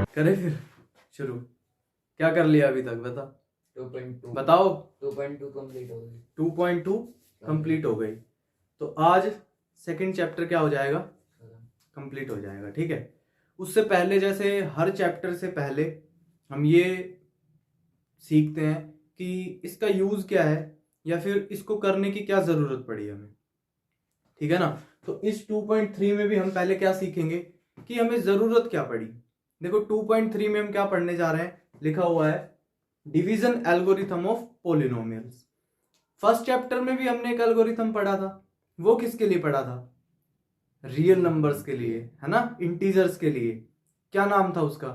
करें फिर शुरू। क्या कर लिया अभी तक बता। 2.2 बताओ। 2.2 कंप्लीट हो गई। 2.2 कंप्लीट हो गई। तो आज सेकंड चैप्टर क्या हो जाएगा, कंप्लीट हो जाएगा। ठीक है, उससे पहले जैसे हर चैप्टर से पहले हम ये सीखते हैं कि इसका यूज क्या है या फिर इसको करने की क्या जरूरत पड़ी हमें। ठीक है ना। तो इस 2.3 में भी हम पहले क्या सीखेंगे कि हमें जरूरत क्या पड़ी। देखो 2.3 में हम क्या पढ़ने जा रहे हैं, लिखा हुआ है division algorithm of polynomials. First chapter में भी हमने एक एल्गोरिथम पढ़ा था, वो किसके लिए पढ़ा था, रियल नंबर्स के लिए, है ना, इंटीजर्स के लिए। क्या नाम था उसका,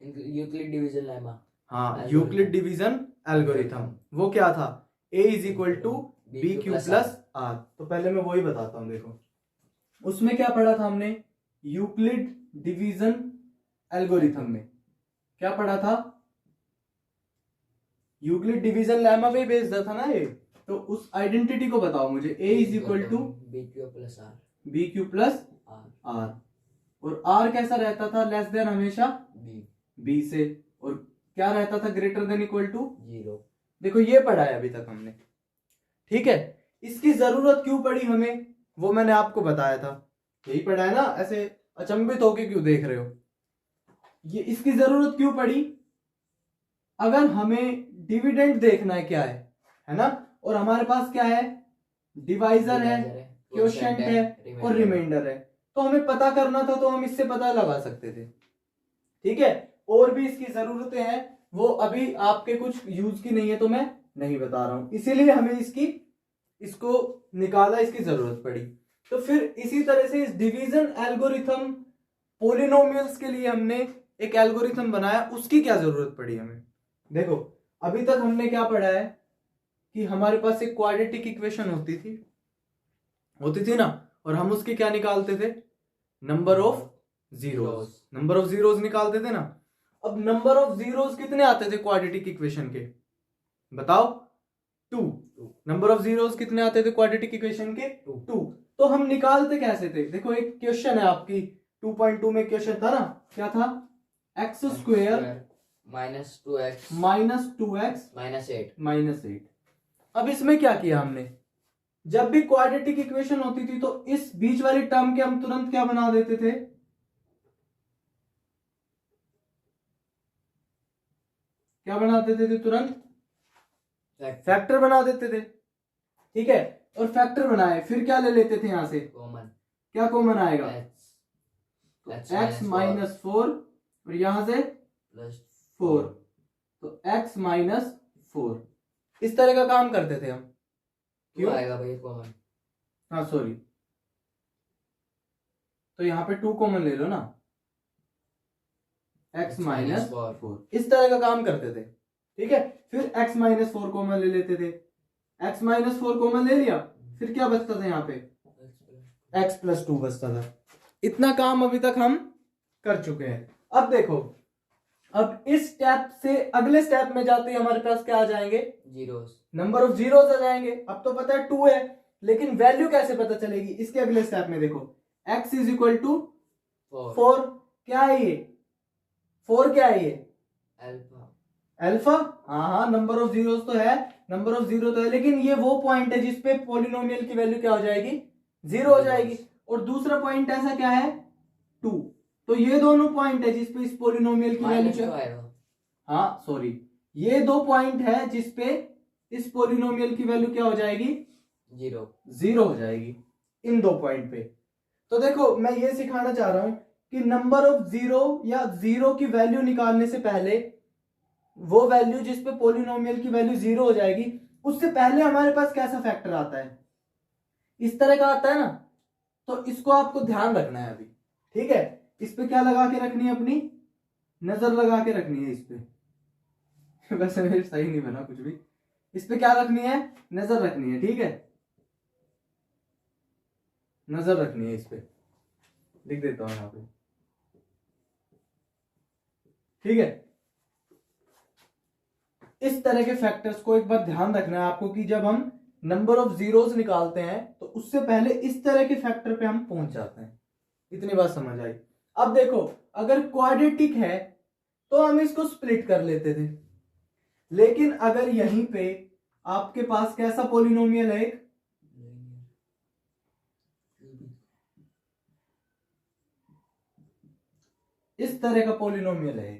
यूक्लिड डिवीजन लेमा। हाँ, यूक्लिड डिवीजन एल्गोरिथम। वो क्या था, a is equal to B Q plus R. तो पहले मैं वही बताता हूं। देखो उसमें क्या पढ़ा था हमने, यूक्लिड डिवीजन एल्गोरिथम में क्या पढ़ा था, यूक्लिड डिवीजन लेमा पे बेस्ड था ना ये। तो उस आइडेंटिटी को बताओ मुझे, a is equal to B Q plus R, B Q plus R. और r कैसा रहता था, लेस देन हमेशा b से, और क्या रहता था, ग्रेटर देन इक्वल टू 0। देखो ये पढ़ा है अभी तक हमने। ठीक है, इसकी जरूरत क्यों पड़ी हमें वो मैंने आपको बताया था। यही पढ़ा है ना, ऐसे अचंभित होके क्यों देख रहे हो। ये इसकी जरूरत क्यों पड़ी, अगर हमें डिविडेंड देखना है क्या है ना, और हमारे पास क्या है, डिवाइजर है, क्वोशिएंट है और रिमाइंडर है, तो हमें पता करना था, तो हम इससे पता लगा सकते थे। ठीक है, और भी इसकी जरूरतें हैं, वो अभी आपके कुछ यूज की नहीं है तो मैं नहीं बता रहा हूं, इसीलिए हमें इसको निकाला, इसकी जरूरत पड़ी। तो फिर इसी तरह से इस डिवीजन एल्गोरिथम पोलिनोमियल्स के लिए हमने एक एल्गोरिथम बनाया, उसकी क्या जरूरत पड़ी हमें। देखो अभी तक हमने क्या पढ़ा है कि हमारे पास एक क्वाड्रेटिक इक्वेशन होती थी ना, और हम उसके क्या निकालते थे, number of zeros, number of zeros निकालते थे ना। अब नंबर ऑफ जीरोस कितने आते थे क्वाड्रेटिक इक्वेशन के, बताओ, 2। नंबर ऑफ जीरोस कितने आते थे क्वाड्रेटिक इक्वेशन के, 2। तो हम निकालते कैसे थे, देखो एक क्वेश्चन है आपकी 2.2 में, क्वेश्चन था ना, क्या था, x square minus 2x minus 8। अब इसमें क्या किया हमने, जब भी क्वाड्रेटिक इक्वेशन होती थी तो इस बीच वाली टर्म के हम तुरंत क्या बना देते थे, क्या बना देते थे, तुरंत फैक्टर बना देते थे। ठीक है, और फैक्टर बनाए फिर क्या ले लेते थे यहां से कॉमन, क्या कॉमन आएगा, x माइनस 4 और यहां से प्लस 4, तो x माइनस 4। इस तरह का काम करते थे हम। क्यों आएगा भाई कॉमन, हाँ सॉरी, तो यहाँ पे 2 कॉमन ले लो ना, x माइनस 4, इस तरह का काम करते थे। ठीक है, फिर x माइनस 4 कॉमन ले लेते थे, x माइनस 4 कॉमन ले लिया, फिर क्या बचता था यहाँ पे, x प्लस 2 बचता था। इतना काम अभी तक हम कर चुके हैं। अब देखो, अब इस स्टेप से अगले स्टेप में जाते ही हमारे पास क्या आ जाएंगे, जीरोस, नंबर ऑफ जीरोस आ जाएंगे। अब तो पता है 2 है, लेकिन वैल्यू कैसे पता चलेगी, इसके अगले स्टेप में देखो, x इज इक्वल टू 4, क्या है ये, 4 क्या है ये, अल्फा। हाँ, नंबर ऑफ जीरोस तो है, नंबर ऑफ जीरो तो है, लेकिन ये वो पॉइंट है जिसपे पॉलिनोमियल की वैल्यू क्या हो जाएगी, 0 हो जाएगी। और दूसरा पॉइंट ऐसा क्या है, 2। तो ये दोनों पॉइंट है जिसपे इस पॉलिनोमियल की वैल्यू क्या, हाँ सॉरी, ये 2 पॉइंट है जिसपे इस पॉलिनोमियल की वैल्यू क्या हो जाएगी, 0 हो जाएगी, इन 2 पॉइंट पे। तो देखो मैं ये सिखाना चाह रहा हूं कि नंबर ऑफ जीरो या जीरो की वैल्यू निकालने से पहले, वो वैल्यू जिसपे पॉलिनोमियल की वैल्यू 0 हो जाएगी, उससे पहले हमारे पास कैसा फैक्टर आता है, इस तरह का आता है ना। तो इसको आपको ध्यान रखना है अभी। ठीक है, इस पे क्या लगा के रखनी है, अपनी नजर लगा के रखनी है इस पे वैसे मेरे सही नहीं बना कुछ भी, इस पे क्या रखनी है, नजर रखनी है। ठीक है, नजर रखनी है इस पे, लिख देता हूं यहां पे। ठीक है, इस तरह के फैक्टर्स को एक बार ध्यान रखना है आपको कि जब हम नंबर ऑफ जीरोस निकालते हैं तो उससे पहले इस तरह के फैक्टर पे हम पहुंच जाते हैं। इतनी बात समझ आई। अब देखो, अगर क्वाड्रेटिक है तो हम इसको स्प्लिट कर लेते थे, लेकिन अगर यहीं पे आपके पास कैसा पॉलिनोमियल है, एक इस तरह का पॉलिनोमियल है,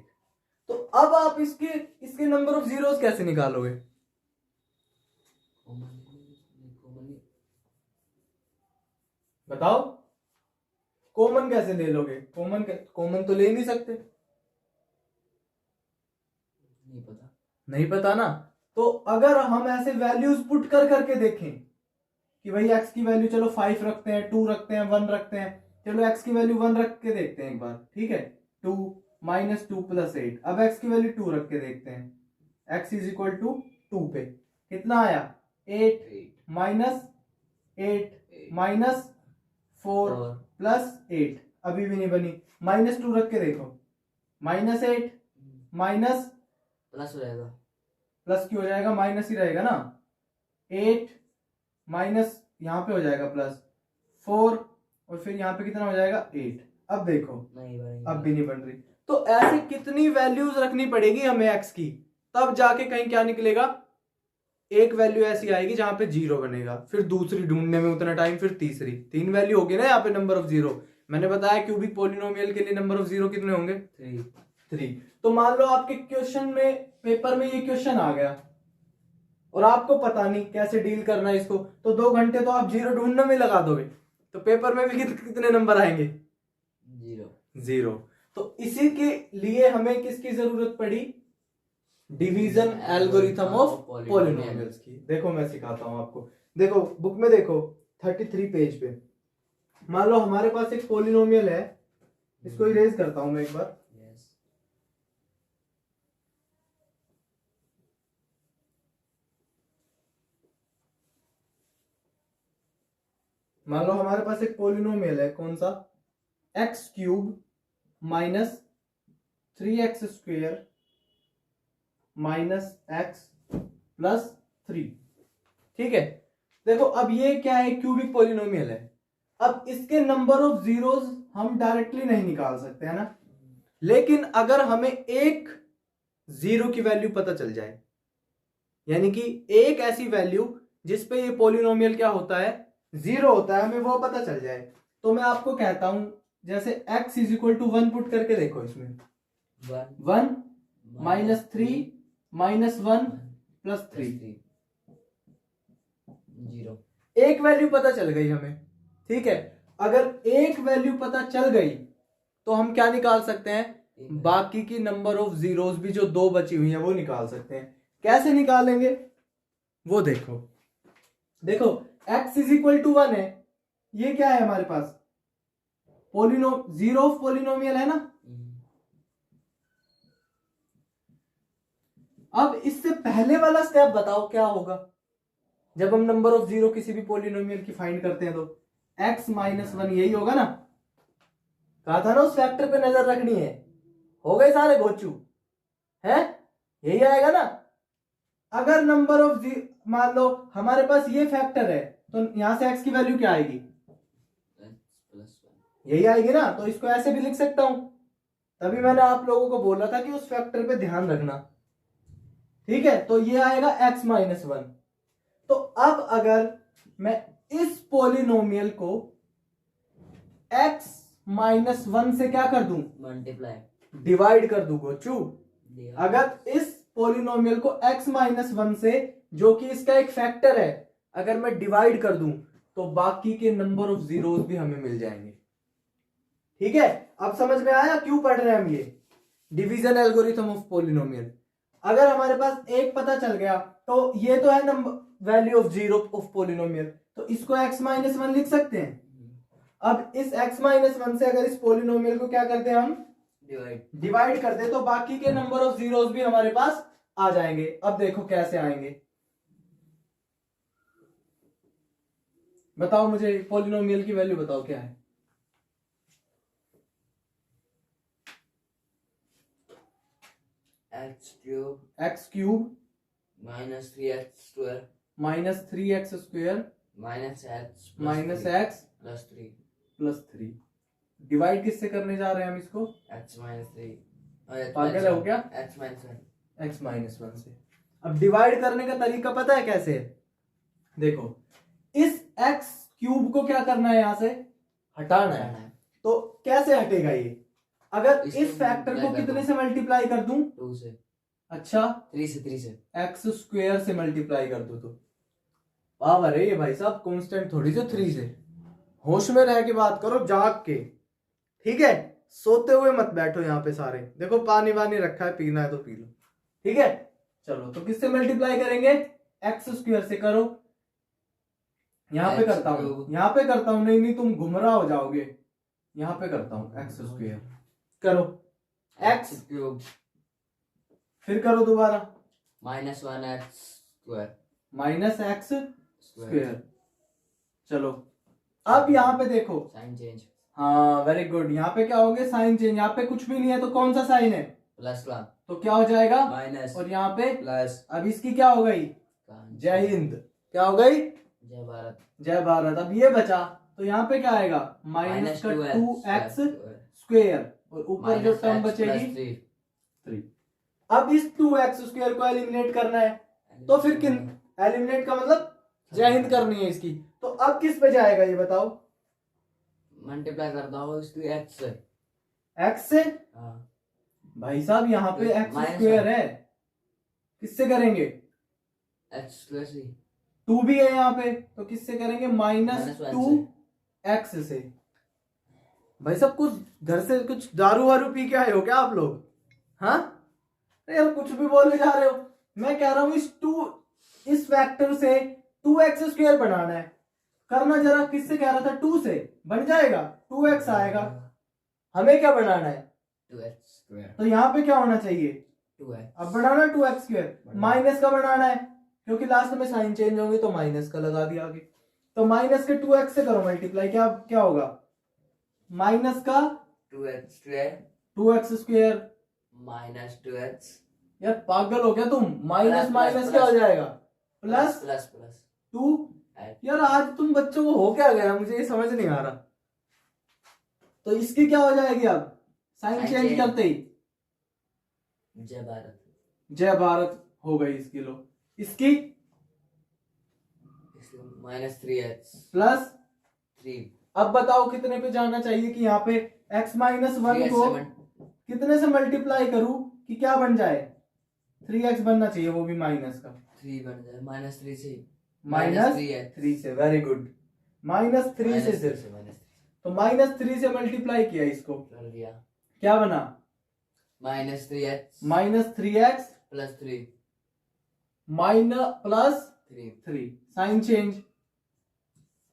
तो अब आप इसके इसके नंबर ऑफ जीरोस कैसे निकालोगे? बताओ, कॉमन कैसे ले लोगे? कॉमन तो ले नहीं सकते। नहीं पता ना। तो अगर हम ऐसे वैल्यूज पुट कर करके देखें कि भाई x की वैल्यू चलो 5 रखते हैं, 2 रखते हैं, 1 रखते हैं, चलो x की वैल्यू 1 रख के देखते हैं एक बार, ठीक है। 2 माइनस 2 प्लस 8। अब x की वैल्यू 2 रख के देखते हैं। x इज इक्वल टू 2 पे कितना आया? 8 माइनस 8 माइनस 4 प्लस 8, अभी भी नहीं बनी। माइनस 2 रख के देखो, माइनस 8 माइनस प्लस हो जाएगा, प्लस क्यों हो जाएगा? माइनस ही रहेगा ना। 8 माइनस यहाँ पे हो जाएगा प्लस 4, और फिर यहाँ पे कितना हो जाएगा? 8। अब देखो नहीं बनेगी, अब भी नहीं बन रही। तो ऐसे कितनी वैल्यूज रखनी पड़ेगी हमें x की, तब जाके कहीं क्या निकलेगा? एक वैल्यू ऐसी आएगी जहां पे 0 बनेगा, फिर दूसरी ढूंढने में उतना टाइम, फिर तीसरी। 3 वैल्यू होगी ना यहाँ पे नंबर ऑफ 0। मैंने बताया क्यूबिक पॉलिनोमियल के लिए नंबर ऑफ 0 कितने होंगे? 3। तो मान लो आपके क्वेश्चन में, पेपर में ये क्वेश्चन आ गया और आपको पता नहीं कैसे डील करना है इसको, तो 2 घंटे तो आप 0 ढूंढने में लगा दोगे, तो पेपर में भी कितने नंबर आएंगे? 0। तो इसी के लिए हमें किसकी जरूरत पड़ी? डिवीजन एल्गोरिथम ऑफ पॉलिनोमियल्स की। देखो मैं सिखाता हूं आपको। देखो बुक में देखो 33 पेज पे, मान लो हमारे पास एक पॉलिनोमियल है, इसको इरेज करता हूं मैं एक बार। मान लो हमारे पास एक पॉलिनोमियल है, कौन सा? X cube minus 3x square minus x plus 3, ठीक है। देखो अब ये क्या है? क्यूबिक पॉलिनोमियल है। अब इसके नंबर ऑफ जीरोस हम डायरेक्टली नहीं निकाल सकते, है ना। लेकिन अगर हमें एक जीरो की वैल्यू पता चल जाए, यानी कि एक ऐसी वैल्यू जिसपे ये पॉलिनोमियल क्या होता है? 0 होता है, हमें वो पता चल जाए, तो मैं आपको कहता हूं जैसे x is equal to 1 put करके देखो इसमें। 1 माइनस 3 माइनस 1 प्लस 3, 0। एक वैल्यू पता चल गई हमें, ठीक है। अगर एक वैल्यू पता चल गई तो हम क्या निकाल सकते हैं? बाकी की नंबर ऑफ जीरोस भी जो 2 बची हुई है वो निकाल सकते हैं। कैसे निकालेंगे वो देखो। देखो x इज इक्वल टू 1 है, ये क्या है हमारे पास? जीरो ऑफ पॉलिनोमियल है ना। अब इससे पहले वाला स्टेप बताओ क्या होगा जब हम नंबर ऑफ 0 किसी भी पॉलिनोमियल की फाइंड करते हैं? तो x माइनस 1 यही होगा ना। कहा था ना उस फैक्टर पे नजर रखनी है। हो गए सारे गोचू है, यही आएगा ना। अगर नंबर ऑफ मान लो हमारे पास ये फैक्टर है, तो यहां से x की वैल्यू क्या आएगी? यही आएगी ना। तो इसको ऐसे भी लिख सकता हूं। तभी मैंने आप लोगों को बोला था कि उस फैक्टर पे ध्यान रखना, ठीक है। तो ये आएगा x माइनस 1। तो अब अगर मैं इस पॉलिनोमियल को x माइनस 1 से क्या कर दूं? मल्टीप्लाई, डिवाइड कर दूं गोचू। अगर इस पॉलिनोमियल को x माइनस 1 से, जो कि इसका एक फैक्टर है, अगर मैं डिवाइड कर दूं तो बाकी के नंबर ऑफ जीरोस भी हमें मिल जाएंगे, ठीक है। अब समझ में आया क्यों पढ़ रहे हैं हम ये डिवीजन एल्गोरिथम ऑफ पॉलिनोमियल। अगर हमारे पास एक पता चल गया तो ये तो है number value of 0 of polynomial, तो इसको x माइनस 1 लिख सकते हैं। अब इस x माइनस 1 से अगर इस पॉलिनोमियल को क्या करते हैं हम? डिवाइड करते हैं, तो बाकी के नंबर ऑफ जीरोस भी हमारे पास आ जाएंगे। अब देखो कैसे आएंगे, बताओ मुझे पॉलिनोमियल की वैल्यू बताओ क्या है? x cube x cube minus 3x square -3x² minus x -x plus 3 +3 divide किससे करने जा रहे हैं हम इसको? एक्स माइनस 3 पागल हो क्या? एक्स माइनस 1 x-1 से। अब डिवाइड करने का तरीका पता है कैसे है? देखो, इस x³ को क्या करना है, यहां से हटाना है। तो कैसे हटेगा ये? अगर इसको इस फैक्टर को multiply कर कितने दो। से मल्टीप्लाई कर दूं? 2 से अच्छा, 3 से x² से मल्टीप्लाई कर दो तो पावर है ये भाई साहब, कांस्टेंट थोड़ी जो 3 से। होश में रह के बात करो, जाग के, ठीक है? सोते हुए मत बैठो यहाँ पे सारे। देखो पानी वानी रखा है, पीना है तो पी लो, ठीक है? चलो, तो किससे मल्टीप्लाई करेंगे? x² से करो। यहाँ पे X करता हूँ, यहाँ पे करता हूँ, नहीं तुम गुमराह हो जाओगे। यहाँ पे करता हूँ, x² करो, x क्यूब फिर करो दोबारा -1 एक्स स्क्वायर -x²। चलो, अब यहाँ पे देखो, साइन चेंज हाँ वेरी गुड। यहाँ पे क्या हो गया? Sign change. यहाँ पे कुछ भी नहीं है तो कौन सा साइन है? प्लस का तो क्या हो जाएगा? माइनस और यहाँ पे प्लस। अब इसकी क्या हो गई? जय हिंद। क्या हो गई? जय भारत। जय भारत। अब ये बचा तो यहाँ पे क्या आएगा? -2x² और ऊपर जो टर्म बचेगी 3। अब इस 2x² को एलिमिनेट करना है, तो फिर किन एलिमिनेट का मतलब जय हिंद करनी है इसकी। तो अब किस पे जाएगा ये बताओ? मल्टीप्लाई करता हूँ इसकी एक्स से। x से? हाँ भाई साहब यहाँ पे x² है, किससे करेंगे? एक्स प्लस 2 भी है यहाँ पे, तो किससे करेंगे? -2x से। भाई साहब कुछ घर से कुछ दारू वारू पी के आए हो क्या आप लोग? हाँ यार, कुछ भी बोलने जा रहे हो। मैं कह रहा हूं इस फैक्टर से 2x² बनाना है। करना जरा, किससे कह रहा था? 2 से बन जाएगा, 2x आएगा। हमें क्या बनाना है? 2x²। तो यहाँ पे क्या होना चाहिए? 2x। अब बनाना 2x²। माइनस का बनाना है, क्योंकि लास्ट में साइन चेंज होंगे तो माइनस का लगा दिया आगे। तो माइनस के 2x से करो मल्टीप्लाई, क्या क्या होगा? माइनस का 2x² -2x²। यार पागल हो गया तुम? माइनस माइनस क्या हो जाएगा? Plus plus plus 2। यार आज तुम बच्चों को हो क्या गया, मुझे ये समझ नहीं आ रहा। तो इसकी क्या हो जाएगी अब साइन चेंज करते ही? जय भारत। जय भारत हो गई इसकी। लो, इसकी -3x प्लस 3। अब बताओ कितने पे जाना चाहिए कि यहाँ पे x-1 को कितने से मल्टीप्लाई करूं कि क्या बन जाए? 3x बनना चाहिए, वो भी माइनस का। 3 बन जाए -3 से -3 से। Very good. -3 से सिर्फ। तो -3 से मल्टीप्लाई किया इसको, कर दिया। क्या बना? -3x -3x plus 3 plus 3। Sign change.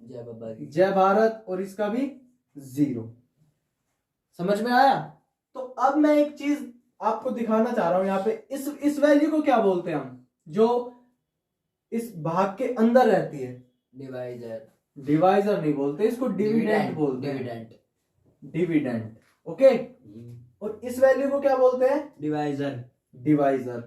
जय बाबा की। जय भारत। और इसका भी 0। समझ में आया? तो अब मैं एक चीज आपको दिखाना चाह रहा हूं। यहाँ पे इस वैल्यू को क्या बोलते हैं हम, जो इस भाग के अंदर रहती है? डिवाइजर। डिवाइजर नहीं बोलते इसको, डिविडेंड बोलते हैं। डिविडेंड। ओके। और इस वैल्यू को क्या बोलते हैं? डिवाइजर। डिवाइजर।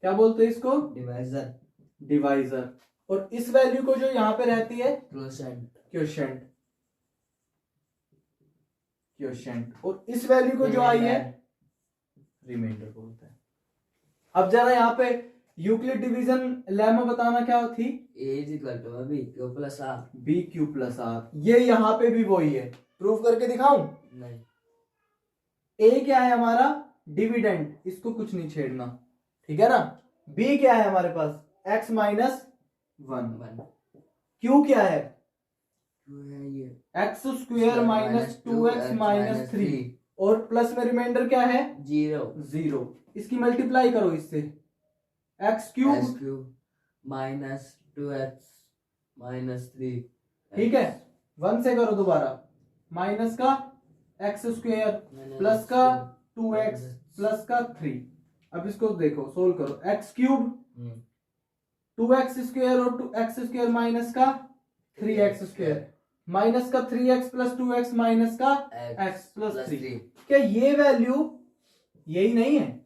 क्या बोलते हैं इसको? डिवाइजर। डिवाइजर। और इस वैल्यू को जो यहाँ पे रहती है? क्वोशेंट। और इस वैल्यू को जो आई है रिमाइंडर बोलते हैं। अब जरा यहाँ पे यूक्लिड डिवीजन लेमा बताना क्या थी? BQ+R। ये यहाँ पे भी वही है। प्रूफ करके दिखाऊं? नहीं। A क्या है हमारा? डिविडेंड, इसको कुछ नहीं छेड़ना, ठीक है ना? B क्या है हमारे पास? x-1। Q क्या है? x² -2x 3। और प्लस में रिमाइंडर क्या है? 0। इसकी मल्टीप्लाई करो इससे, x³ -2x ठीक है। 1 से करो दोबारा, माइनस का x² प्लस का 2x प्लस का 3। अब इसको देखो, सोल्व करो। x³ 2x² और 2x² माइनस का 3x² माइनस का 3x प्लस 2x माइनस का x प्लस 3। क्या ये वैल्यू यही नहीं है?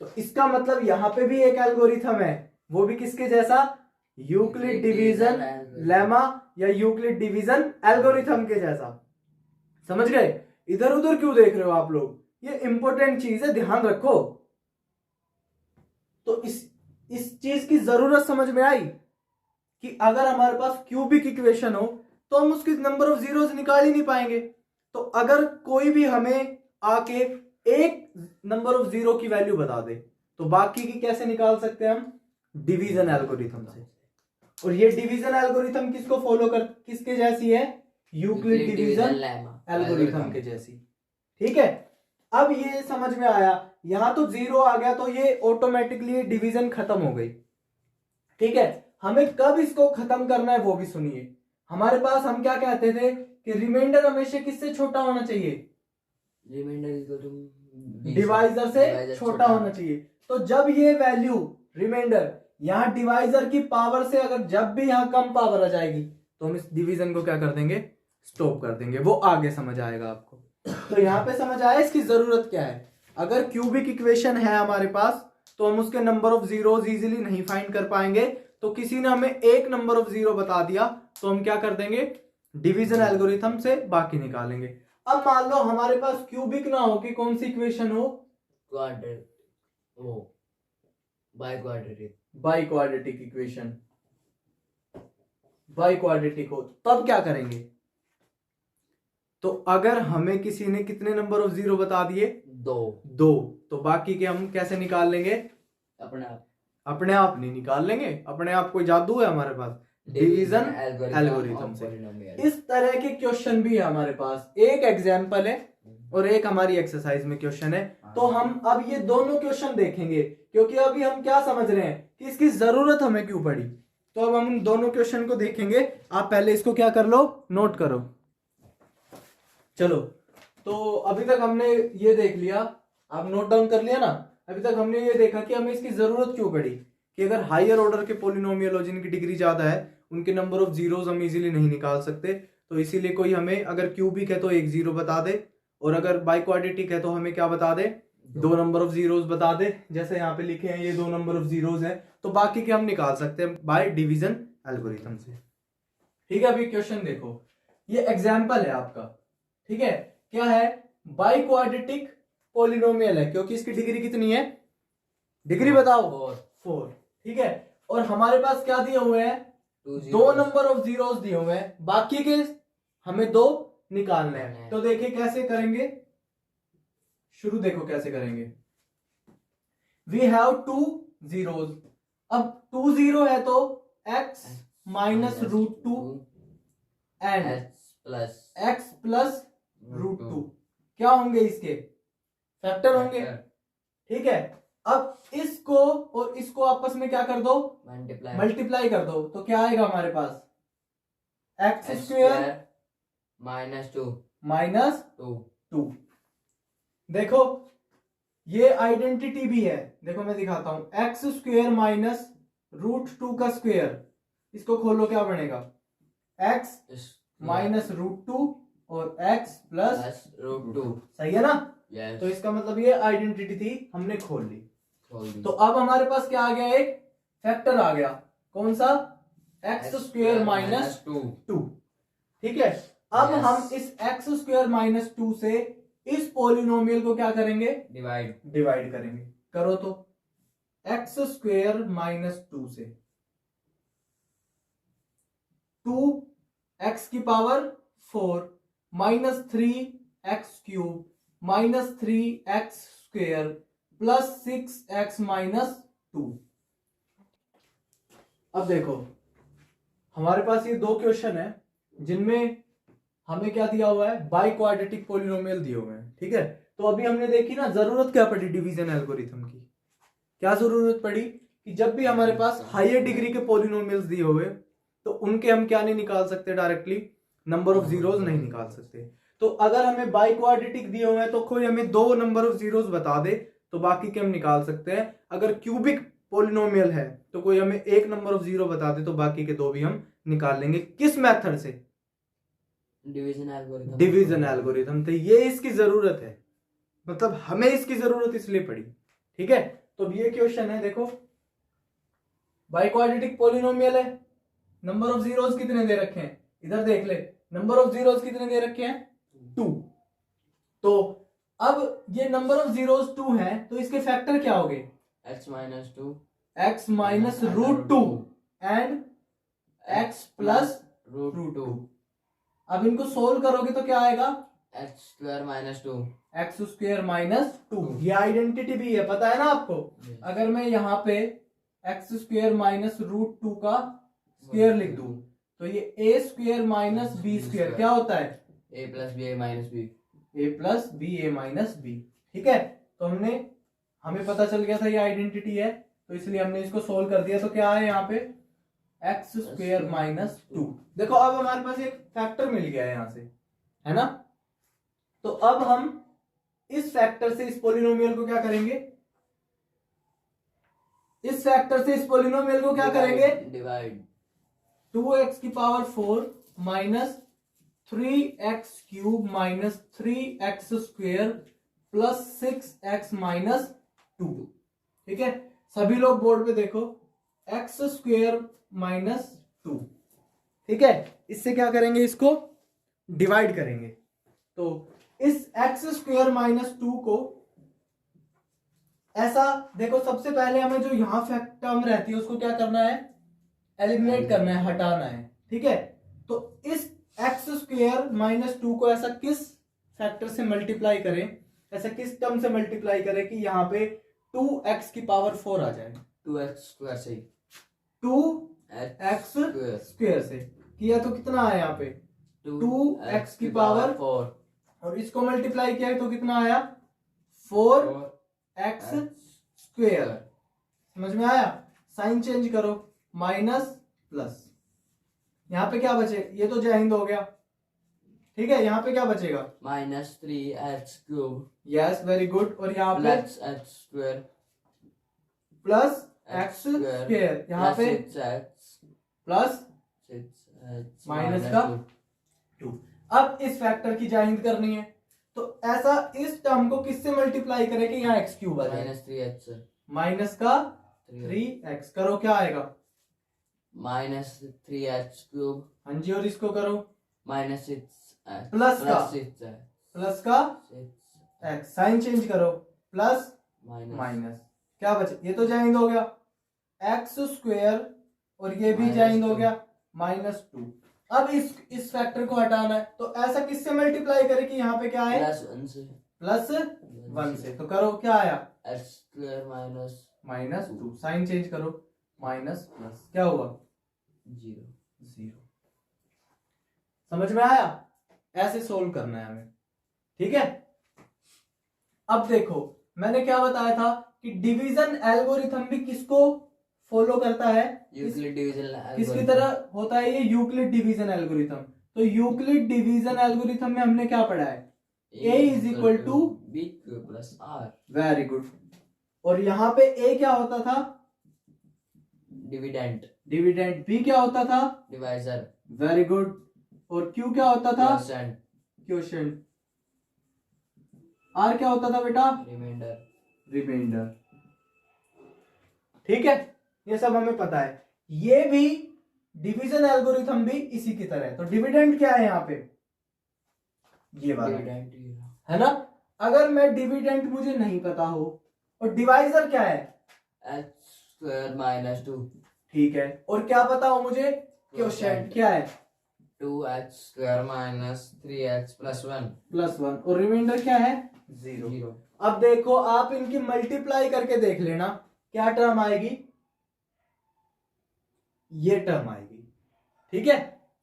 तो इसका मतलब यहाँ पे भी एक एल्गोरिथम है वो भी किसके जैसा, यूक्लिड डिवीजन लेमा या यूक्लिड डिवीजन एल्गोरिथम के जैसा। समझ गए? इधर उधर क्यों देख रहे हो आप लोग, ये इंपॉर्टेंट चीज है, ध्यान रखो। तो इस चीज की जरूरत समझ में आई कि अगर हमारे पास क्यूबिक इक्वेशन हो तो हम उसकी नंबर ऑफ जीरोस निकाल ही नहीं पाएंगे। तो अगर कोई भी हमें आके एक नंबर ऑफ जीरो की वैल्यू बता दे तो बाकी की कैसे निकाल सकते हैं हम, डिवीजन एल्गोरिथम से। और ये डिवीजन एल्गोरिथम किसको फॉलो कर, किसके जैसी है, यूक्लिड डिवीजन एल्गोरिथम के जैसी। ठीक है, अब ये समझ में आया, यहां तो जीरो आ गया तो ये ऑटोमेटिकली डिवीजन खत्म हो गई। ठीक है, हमें कब इसको खत्म करना है वो भी सुनिए। हमारे पास हम क्या कहते थे कि रिमाइंडर हमेशा किससे छोटा होना चाहिए, रिमाइंडर डिवाइजर से छोटा होना चाहिए। तो जब ये वैल्यू रिमाइंडर यहां डिवाइजर की पावर से अगर जब भी यहां कम पावर आ जाएगी तो हम इस डिवीजन को क्या कर देंगे, स्टॉप कर देंगे। वो आगे समझ आएगा आपको। तो यहां पे समझ आया इसकी जरूरत क्या है। अगर क्यूबिक इक्वेशन है हमारे पास तो हम उसके नंबर ऑफ जीरोस इजीली नहीं फाइंड कर पाएंगे। तो किसी ने हमें एक नंबर ऑफ जीरो बता दिया तो हम क्या कर देंगे, डिवीजन एल्गोरिथम से बाकी निकालेंगे। अब मान लो हमारे पास क्यूबिक ना हो कि कौन सी इक्वेशन हो, क्वाड्रेटिक, वो by quadratic, by quadratic equation, by quadratic हो, तब क्या करेंगे। तो अगर हमें किसी ने कितने नंबर ऑफ जीरो बता दिए, दो, तो बाकी के हम कैसे निकाल लेंगे, अपने आप नहीं निकाल लेंगे, अपने आप कोई जादू है हमारे पास, डिवीजन एल्गोरिथम से। इस तरह के क्वेश्चन भी है हमारे पास, एक एग्जांपल है और एक हमारी एक्सरसाइज में क्वेश्चन है। तो हम अब ये दोनों क्वेश्चन देखेंगे क्योंकि अभी हम क्या समझ रहे हैं कि इसकी जरूरत हमें क्यों पड़ी। तो अब हम उन दोनों क्वेश्चन को देखेंगे। आप पहले इसको क्या कर लो, नोट करो। चलो, तो अभी तक हमने ये देख लिया, आप नोट डाउन कर लिया ना। अभी तक हमने ये देखा कि हमें इसकी जरूरत क्यों पड़ी कि अगर हायर ऑर्डर के पॉलिनोमियल हो जिनकी डिग्री ज्यादा है उनके नंबर ऑफ जीरोस हम इजीली नहीं निकाल सकते। तो इसीलिए कोई हमें अगर क्यूबिक है तो एक जीरो बता दे, और अगर बाई क्वाड्रेटिक है तो हमें क्या बता दे, दो नंबर ऑफ जीरोस बता दे। जैसे यहाँ पे लिखे हैं ये दो नंबर ऑफ जीरोस है, तो बाकी के हम निकाल सकते हैं बाय डिवीजन एल्गोरिथम से। ठीक है, अभी क्वेश्चन देखो, ये एग्जाम्पल है आपका। ठीक है, क्या है, बाई क्वाड्रेटिक पॉलिनोमियल है क्योंकि इसकी डिग्री कितनी है, डिग्री बताओ, 4। ठीक है, और हमारे पास क्या दिए हुए हैं, दो नंबर ऑफ जीरोस दिए हुए हैं, बाकी के हमें दो निकालने हैं। तो देखिए कैसे करेंगे, शुरू देखो कैसे करेंगे। We have 2 zeros। अब 2 जीरो है तो x minus root 2 and x plus root 2 क्या होंगे, इसके फैक्टर होंगे। ठीक है, अब इसको और इसको आपस में क्या कर दो, मल्टीप्लाई कर दो। तो क्या आएगा हमारे पास, एक्स स्क्वायर माइनस टू। देखो ये आइडेंटिटी भी है, देखो मैं दिखाता हूं, एक्स स्क्वायर माइनस रूट 2 का स्क्वायर, इसको खोलो क्या बनेगा, एक्स माइनस रूट 2 और x प्लस रूट 2। सही है ना। yes. तो इसका मतलब ये आइडेंटिटी थी, हमने खोल ली। तो अब हमारे पास क्या आ गया, एक फैक्टर आ गया, कौन सा, एक्स स्क्वायर माइनस 2। ठीक है, अब हम इस एक्स स्क्वायर माइनस 2 से इस पॉलिनोमियल को क्या करेंगे, डिवाइड करेंगे। करो तो, एक्स स्क्वायर माइनस 2 से 2x की power 4 minus 3x cube minus 3x square plus 6x minus 2। अब देखो हमारे पास ये दो क्वेश्चन है जिनमें हमें क्या दिया हुआ है, बाई क्वाड्रेटिक पॉलिनोमियल दिए हुए हैं। ठीक है, तो अभी हमने देखी ना जरूरत क्या पड़ी डिवीजन एल्गोरिथम की। क्या जरूरत पड़ी कि जब भी हमारे पास हायर डिग्री के पॉलिनोमियल्स दिए हुए तो उनके हम क्या नहीं निकाल सकते, डायरेक्टली नंबर ऑफ जीरोस नहीं निकाल सकते। तो अगर हमें बाई क्वाड्रेटिक दिए हुए हैं तो कोई हमें दो नंबर ऑफ जीरोस बता दे तो बाकी के हम निकाल सकते हैं। अगर क्यूबिक पॉलिनोमियल है तो कोई हमें एक नंबर ऑफ जीरो बता दे तो बाकी के दो भी हम निकाल लेंगे। किस मेथड से, डिवीजन एल्गोरिथम। तो ये इसकी जरूरत है, मतलब हमें इसकी जरूरत इसलिए पड़ी। ठीक है, तो ये क्वेश्चन है, देखो बाई क्वाड्रेटिक पोलिनोमियल है, नंबर ऑफ जीरोस कितने दे रखे हैं, इधर देख ले, नंबर ऑफ जीरोस कितने दे रखे हैं 2। तो अब ये नंबर ऑफ जीरोस 2 है, तो इसके फैक्टर क्या हो गए, x minus 2 x minus root 2 and x plus root 2 अब इनको सोल्व करोगे तो क्या आएगा, x square minus 2 x square minus 2। ये आइडेंटिटी भी है, पता है ना आपको। अगर मैं यहाँ पे एक्स स्क्वेयर माइनस रूट 2 का स्क्वेयर लिख दूं तो ये A square minus B square क्या होता है, a plus b a minus b A plus B A minus B. ठीक है, तो हमें पता चल गया था ये आइडेंटिटी है, तो इसलिए हमने इसको सोल्व कर दिया। तो क्या है यहाँ पे एक्स स्क्वेयर माइनस 2। देखो अब हमारे पास एक फैक्टर मिल गया है यहाँ से, है ना। तो अब हम इस फैक्टर से इस पोलिनोमियल को क्या करेंगे, इस फैक्टर से इस पोलिनोमियल को क्या करेंगे, डिवाइड 2x की power 4 minus 3x cube minus 3x square plus 6x minus 2। ठीक है, सभी लोग बोर्ड पे देखो, x स्क्वेयर माइनस 2। ठीक है, इससे क्या करेंगे, इसको डिवाइड करेंगे। तो इस x स्क्वेयर माइनस 2 को ऐसा देखो, सबसे पहले हमें जो यहां फैक्ट टर्म रहती है उसको क्या करना है, एलिमिनेट करना है, हटाना है। ठीक है, तो इस x स्क्वेयर माइनस 2 को ऐसा किस फैक्टर से मल्टीप्लाई करें, ऐसा किस टर्म से मल्टीप्लाई करें कि यहाँ पे 2x की पावर 4 आ जाए, 2x square से 2x स्क्वेयर से किया तो कितना आया यहाँ पे 2x की पावर 4, और इसको मल्टीप्लाई किया तो कितना आया 4x स्क्वेयर। समझ में आया, साइन चेंज करो, माइनस प्लस, यहाँ पे क्या बचे, ये तो जय हिंद हो गया। ठीक है, यहाँ पे क्या बचेगा minus 3x cube, yes very good, और यहाँ पे plus x square plus x square, यहाँ पे 6x प्लस 6x माइनस का 2। अब इस फैक्टर की जाहिंद करनी है, तो ऐसा इस टर्म को किससे मल्टीप्लाई करें कि यहाँ x क्यूब आ जाए, माइनस 3x माइनस का 3x करो, क्या आएगा माइनस 3x क्यूब, हाँ जी, और इसको करो माइनस 6 प्लस का 6 प्लस का 6 x, साइन चेंज करो, प्लस माइनस माइनस, क्या बचे, ये तो जाहिंद हो गया एक्स स्क्वेयर, और ये भी माइनस जाहिंद हो 2। गया माइनस 2। अब इस फैक्टर को हटाना है, तो ऐसा किससे मल्टीप्लाई करें कि यहाँ पे क्या है प्लस 1 से प्लस 1 से, तो करो क्या आया x square minus minus 2, sign change करो, माइनस प्लस, क्या हुआ 0। समझ में आया, ऐसे सोल्व करना है हमें। ठीक है, अब देखो मैंने क्या बताया था कि डिवीजन एल्गोरिथम भी किसको फॉलो करता है, यूक्लिड डिवीजन किसकी तरह होता है, ये यूक्लिड डिवीजन एल्गोरिथम। तो यूक्लिड डिवीजन एल्गोरिथम में हमने क्या पढ़ा है, a is equal to b cube plus r, very good, और यहाँ पे a क्या होता था, डिविडेंड, डिविडेंड, b क्या होता था, डिवाइजर, वेरी गुड, और q क्या होता था, क्वोशिएंट, क्वोशिएंट, r क्या होता था बेटा, रिमाइंडर। रिमाइंडर। ठीक है, ये सब हमें पता है। ये भी डिवीजन एल्गोरिथम भी इसी की तरह है। तो डिविडेंड क्या है यहाँ पे, ये वाला है ना। अगर मैं डिविडेंड मुझे नहीं पता हो, और डिवाइजर क्या है x स्क्वायर माइनस 2, ठीक है, और क्या पता हो मुझे, क्वोशिएंट क्या है 2x square minus 3x plus 1, plus 1, और रिमाइंडर क्या है 0। अब देखो आप इनकी मल्टीप्लाई करके देख लेना, क्या टर्म आएगी, ये टर्म आएगी। ठीक है,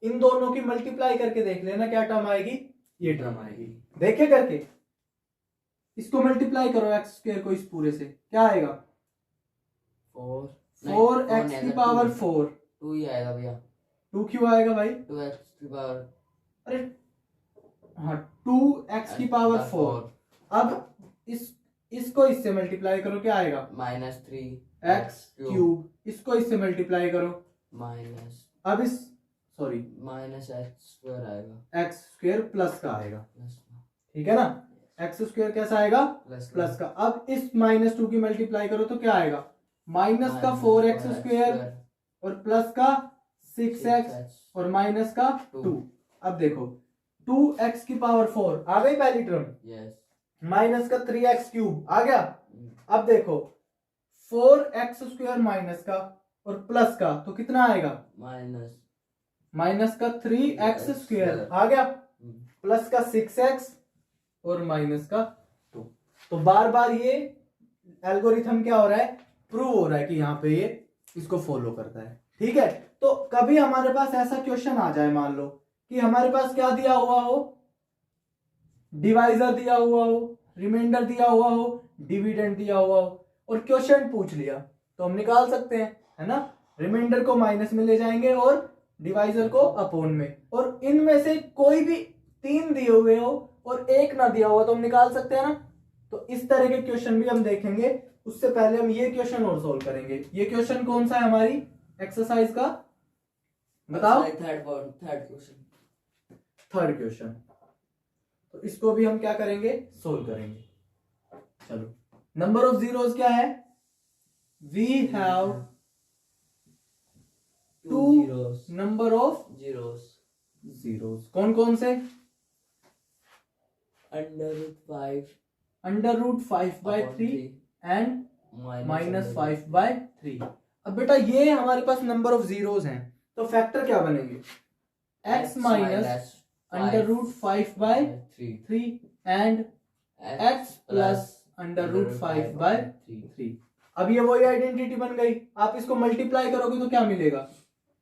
इन दोनों की मल्टीप्लाई करके देख लेना, क्या टर्म आएगी, ये टर्म आएगी। देखे करके, इसको मल्टीप्लाई करो एक्स स्क्वायर को इस पूरे से, क्या आएगा 4x की पावर 4, 2 ही आएगा भैया, 2 क्यों आएगा भाई, 2x की पावर, अरे हाँ 2x की पावर 4। अब इसको इससे मल्टीप्लाई करो, क्या आएगा माइनस 3 x क्यूब, इसको इससे मल्टीप्लाई करो, माइनस, अब इस सॉरी माइनस x स्क्वायर आएगा, एक्स स्क्वायर प्लस का आएगा, प्लस ठीक है ना, एक्स स्क्वायर कैसा आएगा प्लस प्लस का। अब इस -2 की मल्टीप्लाई करो तो क्या आएगा माइनस का 4x स्क्वायर और प्लस का 6x और माइनस का 2। अब देखो 2x की पावर 4 आ गई पहली टर्म, माइनस का 3x क्यूब आ गया। अब देखो 4x स्क्वायर माइनस का और प्लस का तो कितना आएगा, माइनस का 3x स्क्वायर आ गया, प्लस का 6x और माइनस का 2। तो बार बार ये एल्गोरिथम क्या हो रहा है, प्रूव हो रहा है कि यहाँ पे ये इसको फॉलो करता है। ठीक है, तो कभी हमारे पास ऐसा क्वेश्चन आ जाए, मान लो कि हमारे पास क्या दिया हुआ हो, डिवाइजर दिया हुआ हो, रिमाइंडर दिया हुआ हो, डिविडेंड दिया हुआ हो और क्वेश्चन पूछ लिया, तो हम निकाल सकते हैं, है ना। रिमाइंडर को माइनस में ले जाएंगे और डिवाइजर को अपोन में, और इनमें से कोई भी 3 दिए हुए हो और 1 ना दिया हुआ तो हम निकाल सकते हैं ना। तो इस तरह के क्वेश्चन भी हम देखेंगे। उससे पहले हम ये क्वेश्चन और सोल्व करेंगे। ये क्वेश्चन कौन सा है हमारी एक्सरसाइज का, बताओ। Third question. तो इसको भी हम क्या करेंगे, सोल्व करेंगे। चलो, नंबर ऑफ जीरोस क्या है, we have 2 number of zeros. कौन कौन से, अंडर रूट 5/3 एंड -5/3। अब बेटा ये हमारे पास नंबर ऑफ जीरोस हैं, तो फैक्टर क्या बनेंगे, x minus under root 5/3 and x plus under root 5/3। अब ये वही आइडेंटिटी बन गई। आप इसको मल्टीप्लाई करोगे तो क्या मिलेगा,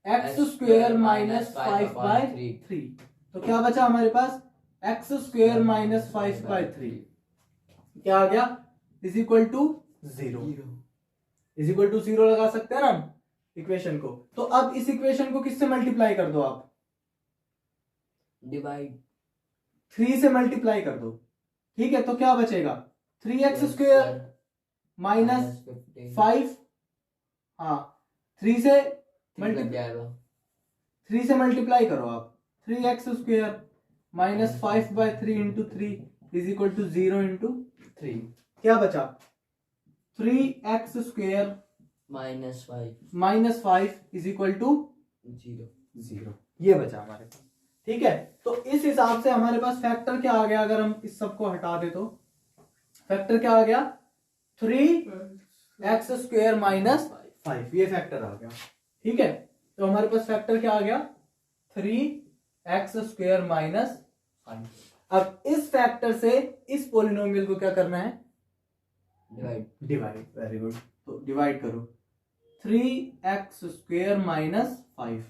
x स्क्वायर माइनस 5/3। तो क्या बचा हमारे पास, x स्क्वायर माइनस 5/3 क्या आ गया, is equal to 0। Is equal to 0 लगा सकते हैं ना हम इक्वेशन को। तो अब इस इक्वेशन को किससे मल्टीप्लाई कर दो, आप डिवाइड 3 से मल्टीप्लाई कर दो। ठीक है, तो क्या बचेगा, 3x स्क्वायर माइनस 5, हाँ 3 से मल्टीप्लाई करो आप, 3x square minus 5/3 into 3 is equal to 0 into 3। क्या बचा, 3x square minus 5 is equal to 0। ये बचा हमारे पास। ठीक है, तो इस हिसाब से हमारे पास फैक्टर क्या आ गया, अगर हम इस सब को हटा दे तो फैक्टर क्या आ गया, 3x स्क्वायर माइनस 5, ये फैक्टर आ गया। ठीक है, तो हमारे पास फैक्टर क्या आ गया, 3x स्क्वायर माइनस 5। अब इस फैक्टर से इस पॉलिनोमियल को क्या करना है, डिवाइड। वेरी गुड, तो डिवाइड करो, 3x स्क्वायर माइनस 5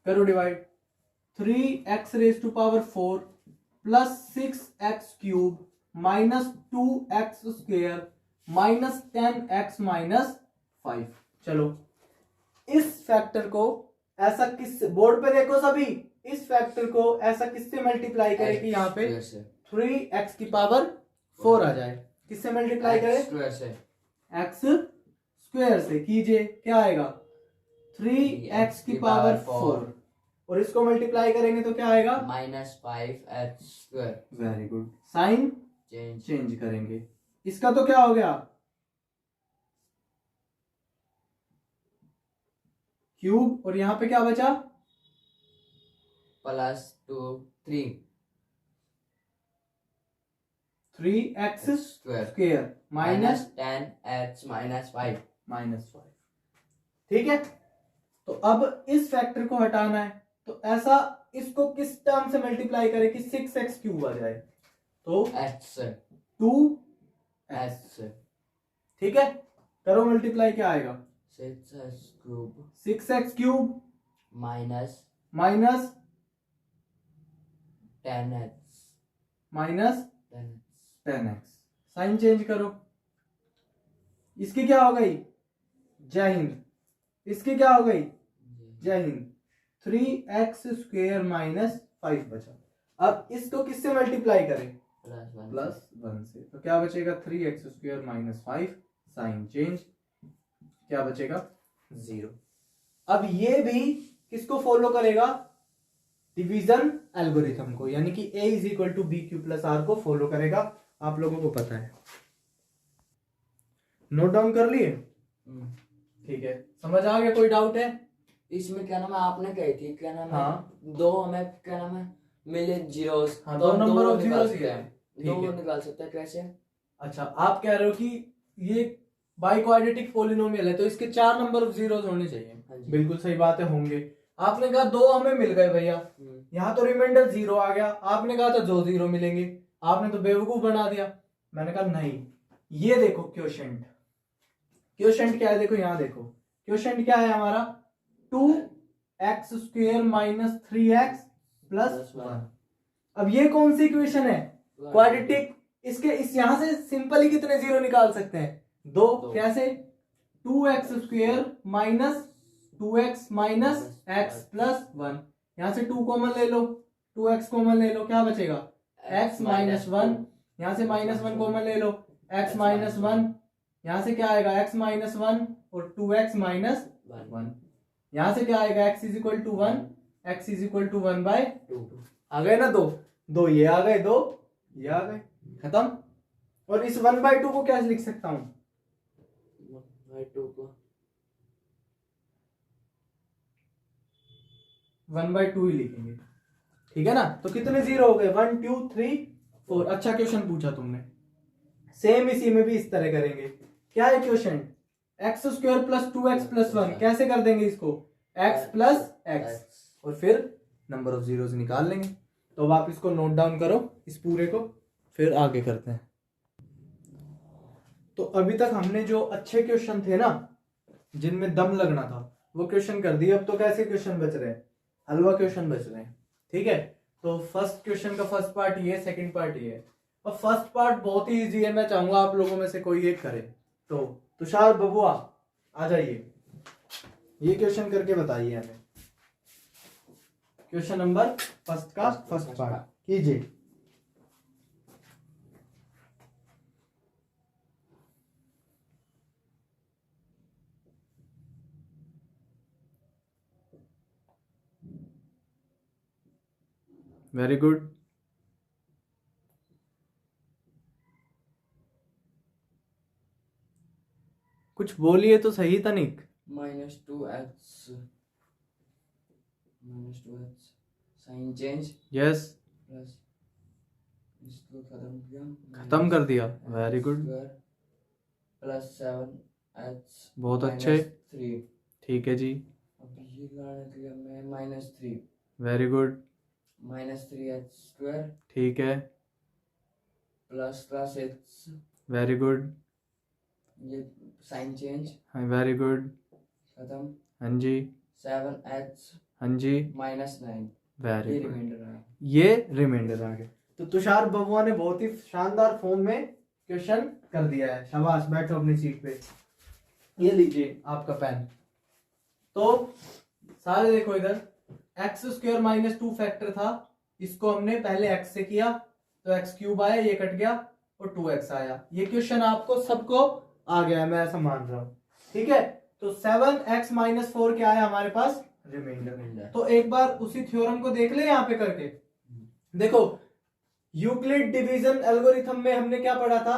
करो divide, 3x raise to power 4 plus 6x cube minus 2x square minus 10x minus 5। चलो, इस फैक्टर को ऐसा किस, बोर्ड पे देखो सभी, इस फैक्टर को ऐसा किससे मल्टीप्लाई करें कि यहाँ पे 3x की पावर 4 आ जाए। किससे मल्टीप्लाई करें, x स्क्वायर से कीजिए, क्या आएगा 3x की पावर 4, और इसको मल्टीप्लाई करेंगे तो क्या आएगा, -5x²। Very good, sign change करेंगे। इसका तो क्या हो गया, क्यूब, और यहां पे क्या बचा, +3x स्क्वायर माइनस 10x -5। ठीक है, तो अब इस फैक्टर को हटाना है, तो ऐसा इसको किस टर्म से मल्टीप्लाई करें कि 6x क्यूब आ जाए, तो x 2x। ठीक है, करो मल्टीप्लाई, क्या आएगा, 6x cube minus 10x। Sign change करो। इसकी क्या हो गई, जय हिंद। इसकी क्या हो गई, जय हिंद। 3x स्क्वायर माइनस 5 बचा। अब इसको किससे मल्टीप्लाई करें, +1 से, तो क्या बचेगा, 3x square minus 5, sign change, क्या बचेगा 0। अब ये भी किसको फॉलो करेगा, डिवीजन एल्गोरिथम को, यानी कि a is equal to B Q plus R को फॉलो करेगा। आप लोगों को पता है, नोट डाउन कर लिए। ठीक है, समझ आ गया? कोई डाउट है? इसमें क्या नाम है, आपने कही थी क्या नाम है, हाँ। दो हमें क्या नाम है मिले जीरोस, हाँ, तो दो हम नंबर ऑफ निकाल जीरोस सकते हैं, ठीक दो है। निकाल सकते हैं कैसे? अच्छा, आप कह रहे हो कि ये बाइक्वाड्रेटिक पोलिनोमियल है तो इसके 4 नंबर ऑफ जीरोस होने चाहिए। हाँ जी। बिल्कुल सही बात है, होंगे। आपने कहा 2 हमें मिल गए भैया, यहाँ तो रिमाइंडर 0 आ गया। आपने कहा था 2 0 मिलेंगे, आपने तो बेवकूफ बना दिया। मैंने कहा नहीं, ये देखो क्वोशंट, क्वोशंट क्या है, देखो यहाँ देखो, क्वोशंट क्या है हमारा, 2x² माइनस 3x प्लस 1। अब ये कौन सी इक्वेशन है, क्वाड्रेटिक। इसके इस यहां से सिंपली कितने जीरो निकाल सकते हैं, 2। कैसे, 2x² minus 2x minus x plus 1, यहां से 2 कॉमन ले लो, 2x कॉमन ले लो, क्या बचेगा x माइनस 1, यहां से -1 कॉमन ले लो, x माइनस 1, यहां से क्या आएगा x माइनस 1 और 2x माइनस 1, यहां से क्या आएगा x is equal to 1, x is equal to 1/2। आ गए ना, दो ये आ गए, 2 ये आ गए, खत्म। और इस 1/2 को क्या लिख सकता हूं, 1/2 ही लिखेंगे, ठीक है ना। तो कितने जीरो हो गए, 1 2 3 4। अच्छा क्वेश्चन पूछा तुमने, सेम इसी में भी इस तरह करेंगे। क्या है question, x² plus 2x plus 1, कैसे कर देंगे इसको, x प्लस x, और फिर नंबर ऑफ जीरोस निकाल लेंगे। तो अब आप इसको नोट डाउन करो, इस पूरे को, फिर आगे करते हैं। तो अभी तक हमने जो अच्छे क्वेश्चन थे ना, जिनमें दम लगना था, वो क्वेश्चन कर दिए। अब तो कैसे क्वेश्चन बच रहे हैं, हलवा क्वेश्चन बच रहे हैं, ठीक है। तो फर्स्ट क्वेश्चन का फर्स्ट पार्ट ये, सेकंड पार्ट ये है। और फर्स्ट पार्ट बहुत ही इजी है, मैं चाहूंगा आप लोगों में से कोई एक करे। तो तुषार बबुआ आ जाइए, ये क्वेश्चन करके बताइए हमें। क्वेश्चन नंबर फर्स्ट का फर्स्ट पार्ट कीजिए। Very good. कुछ बोलिए तो सही, तनिक। -2x sign change, yes, plus इसको खत्म किया, खत्म कर दिया, वेरी गुड, प्लस 7x बहुत अच्छे, 3। ठीक है जी, अब ये लाने के लिए मैं -3, वेरी गुड, -3x², ठीक है, प्लस x, वेरी गुड, ये साइन चेंज, हाँ वेरी गुड, खत्म, हाँ जी, 7x हाँ जी, -9, वेरी ये गुड, रिमाइंडर है। ये रिमाइंडर आ गया। तो तुषार बबुआ ने बहुत ही शानदार फॉर्म में क्वेश्चन कर दिया है, शाबाश, बैठो अपनी सीट पे। ये लीजिए आपका पेन। तो सारे देखो इधर, x² माइनस 2 फैक्टर था, इसको हमने पहले x से किया तो x³ आया, ये कट गया और 2x आया। ये क्वेश्चन आपको सबको आ गया है, मैं ऐसा मान रहा हूं, ठीक है। तो 7x माइनस 4 क्या है हमारे पास, रिमाइंडर। तो एक बार उसी थ्योरम को देख ले यहाँ पे करके। देखो यूक्लिड डिवीजन एल्गोरिथम में हमने क्या पढ़ा था,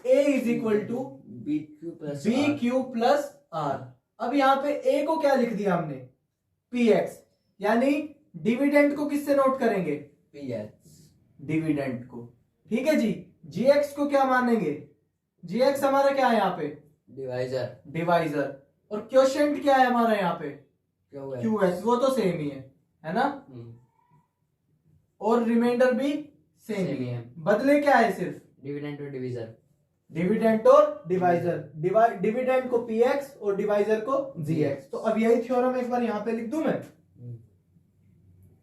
a is equal to BQ plus R। अब यहाँ पे a को क्या लिख दिया हमने, px, यानी डिविडेंड को किससे नोट करेंगे, px, डिविडेंड को, ठीक है जी। gx को क्या मानेंगे, gx हमारा क्या है यहाँ पे, डिवाइजर। और क्वोशिएंट क्या है हमारा यहाँ पे, qx, वो तो सेम ही है ना। और रिमाइंडर भी सेम ही है, बदले क्या है सिर्फ डिविडेंड और डिवीजर, डिविडेंड और डिवाइजर, डिविडेंड को px और डिवाइजर को gx। तो अब यही थ्योरम एक बार यहाँ पे लिख दूं मैं,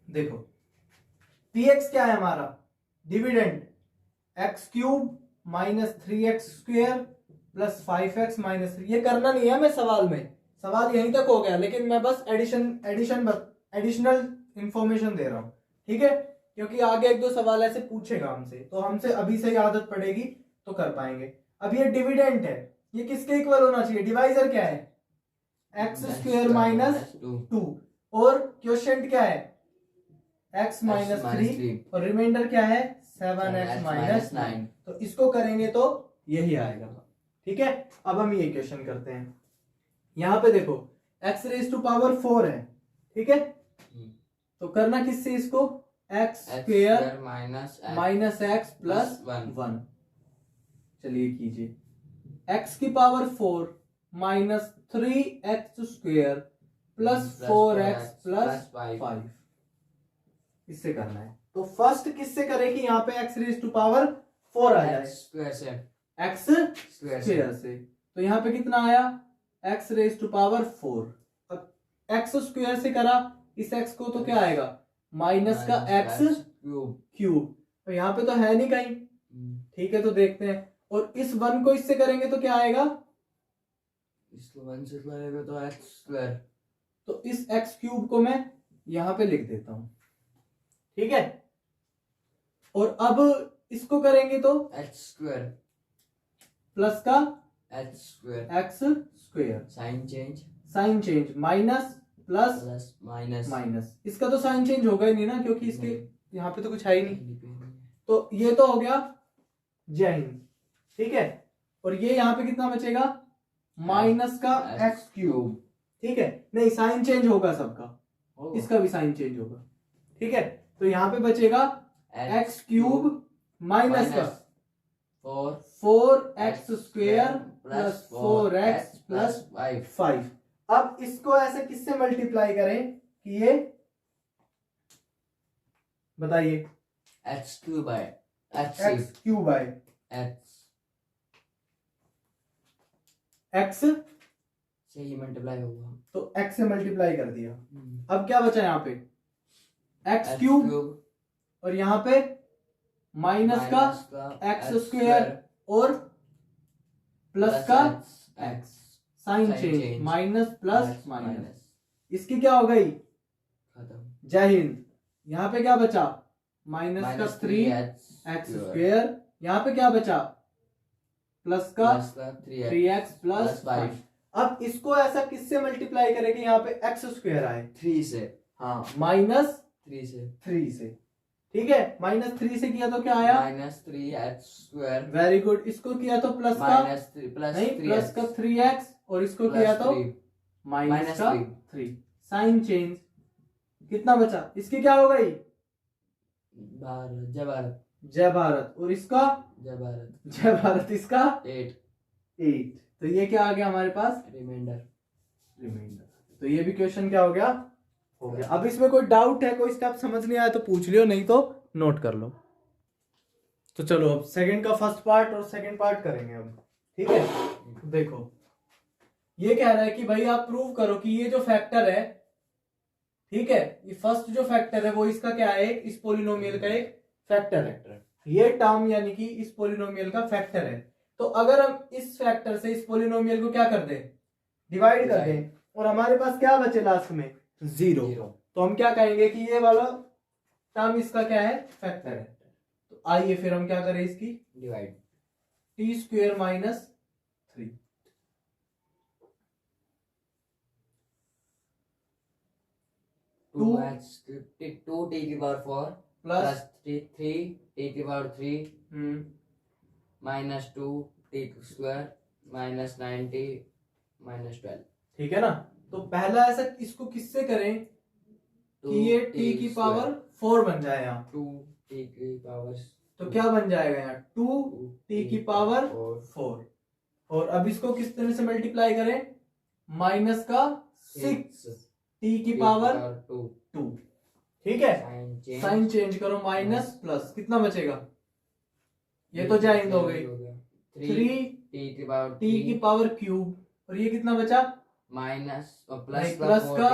देखो px क्या है हमारा, dividend x³ minus 3x² plus 5x minus 3। ये करना नहीं है मैं सवाल में, सवाल यहीं तक हो गया, लेकिन मैं बस एडिशनल इंफॉर्मेशन दे रहा हूं, ठीक है। क्योंकि आगे एक दो सवाल ऐसे पूछेगा हमसे, तो हमसे अभी से ही आदत पड़ेगी तो कर पाएंगे। अब ये डिविडेंड है, ये किसके इक्वल होना चाहिए, डिवाइजर क्या है, x² माइनस 2, और क्वोशिएंट क्या है, x माइनस 3, और रिमाइंडर क्या है 7x माइनस 9। तो इसको करेंगे तो यही आएगा, ठीक है। अब हम ये क्वेश्चन करते हैं। यहाँ पे देखो x रेज टू पावर 4 है, ठीक है, तो करना किससे इसको, x square minus x plus 1। चलिए कीजिए, x की power 4 minus 3x square plus 4x plus 5, इससे करना है। तो फर्स्ट किससे करें कि यहाँ पे x रेज टू पावर 4 आ जाए, x स्क्वेयर से। तो यहाँ पे कितना आया, x रेज टू पावर 4। अब x स्क्वेयर से करा इस x को, तो क्या आएगा, माइनस का x क्यूब। तो यहाँ पे तो है नहीं कहीं, ठीक है, तो देखते हैं। और इस 1 को इससे करेंगे तो क्या आएगा, इसको 1 से करेंगे तो x स्क्वायर, तो इस x क्यूब को मैं यहाँ पे लिख देता हूं, ठीक है। और अब इसको करेंगे तो x स्क्वायर प्लस का x square, sign change minus plus minus, इसका तो साइन चेंज होगा ही नहीं ना, क्योंकि इसके यहाँ पे तो कुछ है ही नहीं। तो ये तो हो गया जय हिंद, ठीक है। और ये यहाँ पे कितना बचेगा, माइनस का x क्यूब, ठीक है, नहीं साइन चेंज होगा सबका, इसका भी साइन चेंज होगा, ठीक है। तो यहाँ पे बचेगा x क्यूब माइनस का 4x square plus 4x plus 5। अब इसको ऐसे किससे मल्टीप्लाई करें कि ये बताइए, x क्यूब बाय x से ही मल्टीप्लाई होगा, तो x से मल्टीप्लाई कर दिया। अब क्या बचा यहाँ पे, x क्यूब, और यहाँ पे माइनस का x स्क्वेयर और प्लस का x, sign change minus plus minus, इसकी क्या हो गई, जय हिंद। यहाँ पे क्या बचा, माइनस का 3x स्क्वेयर, यहाँ पे क्या बचा, प्लस का 3x प्लस 5। अब इसको ऐसा किससे मल्टीप्लाई करें कि यहाँ पे x स्क्वेयर आए, 3 से, हाँ माइनस 3 से, ठीक है। माइनस 3 से किया तो क्या आया, minus 3x square, very good. इसको किया तो प्लस का प्लस का 3x, और इसको किया तो माइनस का 3, साइन चेंज, कितना बचा, इसकी क्या हो गई, जय भारत, और इसका जय भारत, इसका 8। तो ये क्या आ गया हमारे पास, रिमाइंडर। तो ये भी क्वेश्चन क्या हो गया, हो गया। अब इसमें कोई डाउट है, कोई स्टेप समझ नहीं आया तो पूछ लियो, नहीं तो नोट कर लो। तो चलो अब सेकंड का फर्स्ट पार्ट और सेकंड पार्ट करेंगे अब, ठीक है। देखो ये कह रहा है कि भाई आप प्रूव करो कि ये जो फैक्टर है, ठीक है, ये फर्स्ट जो फैक्टर है वो इसका क्या है, इस पोलिनोमियल का एक फैक्टर है, ये टर्म यानी कि इस पोलिनोमियल का फैक्टर है। तो अगर हम इस फैक्टर से इस पोलिनोमियल को क्या कर दें, डिवाइड कर दें, और हमारे पास क्या बचे लास्ट में, 0, तो हम क्या कहेंगे कि ये वाला टर्म इसका क्या है, फैक्टर है। तो आइए फिर हम क्या करें, इसकी divide, t square minus 3, 2t की पावर 4 प्लस 3t की power 3 minus 2t square minus 9t minus 12, ठीक है ना। तो पहला ऐसा इसको किससे करें कि ये t की पावर 4 बन जाए, यहाँ 2t की पावर, तो क्या बन जाएगा यहाँ 2t की पावर 4। और अब इसको किस तरह से मल्टीप्लाई करें, माइनस का 6t की पावर 2, ठीक है। साइन चेंज करो, माइनस प्लस, कितना बचेगा, ये तो जाइंद हो गई, 3t की पावर क्यूब, और ये कितना बचा, माइनस प्लस का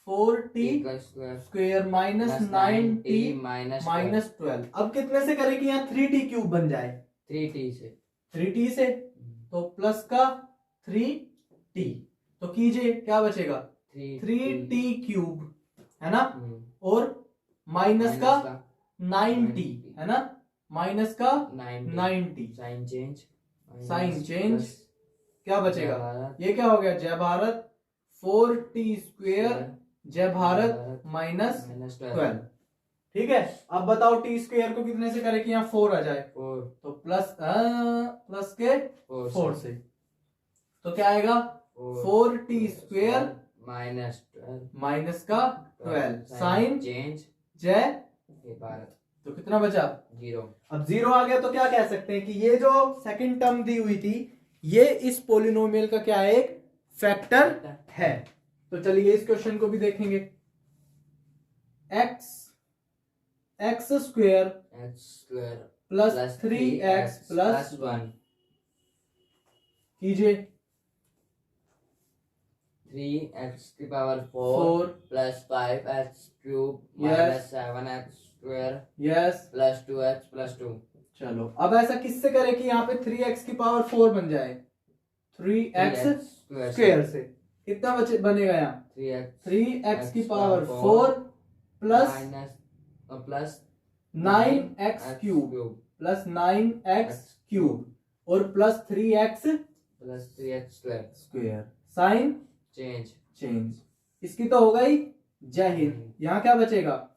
4t square minus 9t minus 12। अब कितने से करें कि यहाँ 3t क्यूब बन जाए, 3t से, तो प्लस का 3t, तो कीजिए क्या बचेगा, 3t क्यूब, है ना, और माइनस का 9t, है ना, माइनस का 9t, साइन चेंज, क्या बचेगा, ये क्या हो गया, जय भारत, 4t स्क्वेयर जय भारत माइनस 12, ठीक है। अब बताओ t स्क्वेयर को कितने से करें कि यहाँ 4 आ जाए, तो प्लस के 4 से, तो क्या आएगा 4t स्क्वायर माइनस 12 माइनस का 12 साइन चेंज जय। 12 तो कितना बचा? 0। अब 0 आ गया तो क्या कह सकते हैं कि ये जो सेकंड टर्म दी हुई थी ये इस पोलिनोमियल का क्या है? एक फैक्टर है। तो चलिए इस क्वेश्चन को भी देखेंगे। X square plus 3x plus 1 कीजिए। 3x की power 4 4 plus 5x cube Yes. Minus 7x square yes. Plus 2x plus 2। चलो अब ऐसा किससे करें कि यहाँ पे 3x की पावर 4 बन जाए? 3x स्क्वायर से कितना बनेगा यहाँ? 3x की power 4 plus minus plus 9x cube plus 9x cube और plus 3x square sign change. इसकी तो हो गई जय हिंद। यहाँ क्या बचेगा?